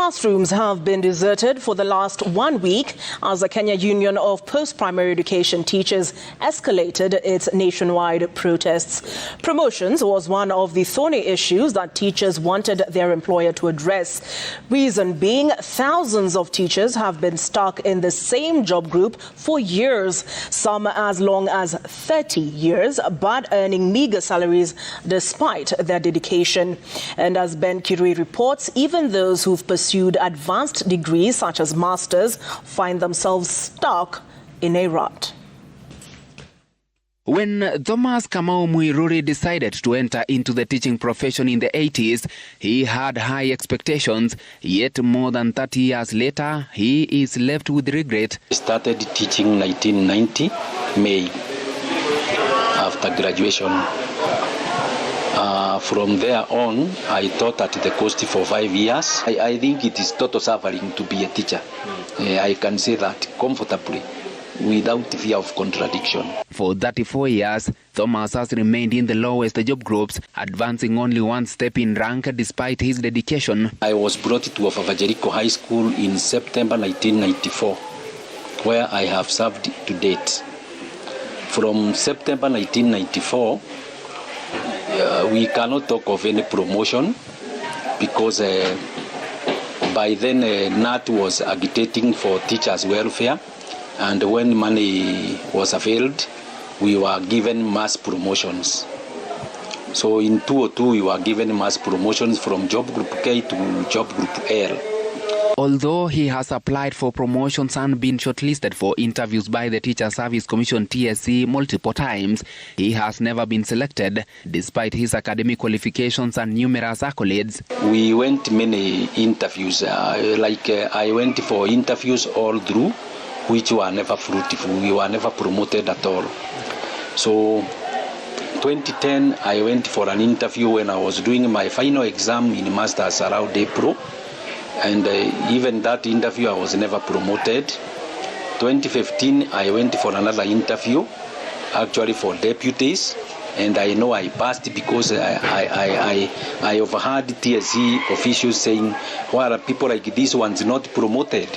Classrooms have been deserted for the last 1 week as the Kenya Union of Post-Primary Education Teachers escalated its nationwide protests. Promotions was one of the thorny issues that teachers wanted their employer to address. Reason being, thousands of teachers have been stuck in the same job group for years, some as long as 30 years, but earning meager salaries despite their dedication. And as Ben Kirui reports, even those who've pursued advanced degrees such as masters find themselves stuck in a rut. When Thomas Kamau Muiruri decided to enter into the teaching profession in the 80s, he had high expectations, yet more than 30 years later, he is left with regret. I started teaching 1990, May, after graduation. From there on, I taught at the coast for 5 years. I think it is total suffering to be a teacher. I can say that comfortably, without fear of contradiction. For 34 years, Thomas has remained in the lowest job groups, advancing only one step in rank despite his dedication. I was brought to Wafavajerico High School in September 1994, where I have served to date. From September 1994, we cannot talk of any promotion because by then NAT was agitating for teachers' welfare, and when money was availed, we were given mass promotions. So in 2002, we were given mass promotions from job group K to job group L. Although he has applied for promotions and been shortlisted for interviews by the Teacher Service Commission TSC multiple times, he has never been selected, despite his academic qualifications and numerous accolades. We went many interviews, I went for interviews all through, which were never fruitful. We were never promoted at all. So 2010, I went for an interview when I was doing my final exam in Masters around April. And even that interview, I was never promoted. 2015, I went for another interview, actually for deputies, and I know I passed because I overheard TSC officials saying, why are people like these ones not promoted?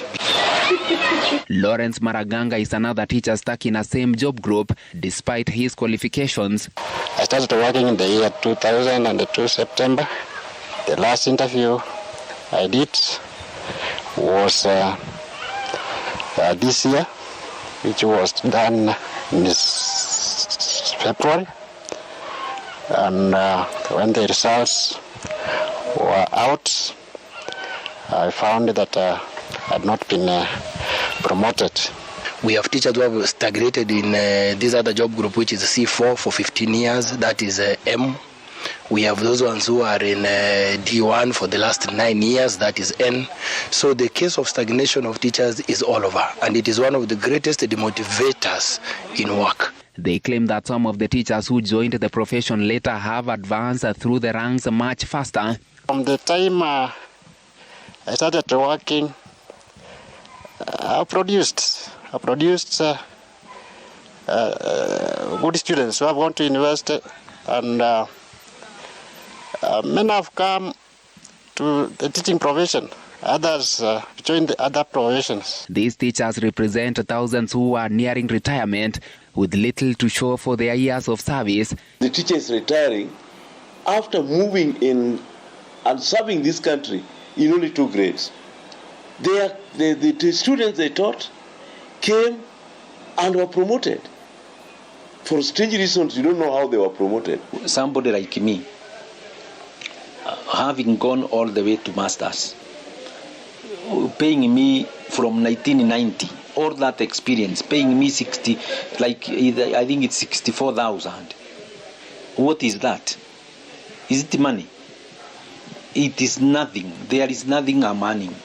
Lawrence Maraganga is another teacher stuck in the same job group despite his qualifications. I started working in the year 2002 September. The last interview I did was this year, which was done in this February. And when the results were out, I found that I had not been promoted. We have teachers who have stagnated in this other job group, which is C4 for 15 years, that is M. We have those ones who are in D1 for the last 9 years, that is N. So the case of stagnation of teachers is all over, and it is one of the greatest demotivators in work. They claim that some of the teachers who joined the profession later have advanced through the ranks much faster. From the time I started working, I produced good students who have gone to university, and many have come to the teaching profession. Others joined the other professions. These teachers represent thousands who are nearing retirement with little to show for their years of service. The teacher is retiring after moving in and serving this country in only 2 grades. The students they taught came and were promoted. For strange reasons, you don't know how they were promoted. Somebody like me, having gone all the way to masters, paying me from 1990, all that experience, paying me 60, like I think it's 64,000. What is that? Is it money? It is nothing. There is nothing I'm earning.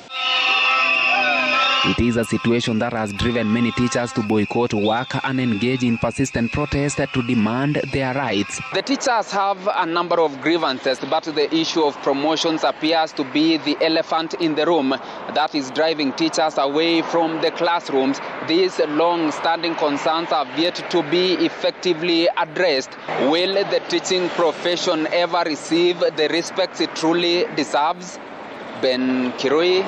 It is a situation that has driven many teachers to boycott work and engage in persistent protest to demand their rights. The teachers have a number of grievances, but the issue of promotions appears to be the elephant in the room that is driving teachers away from the classrooms. These long-standing concerns have yet to be effectively addressed. Will the teaching profession ever receive the respect it truly deserves? Ben Kirui.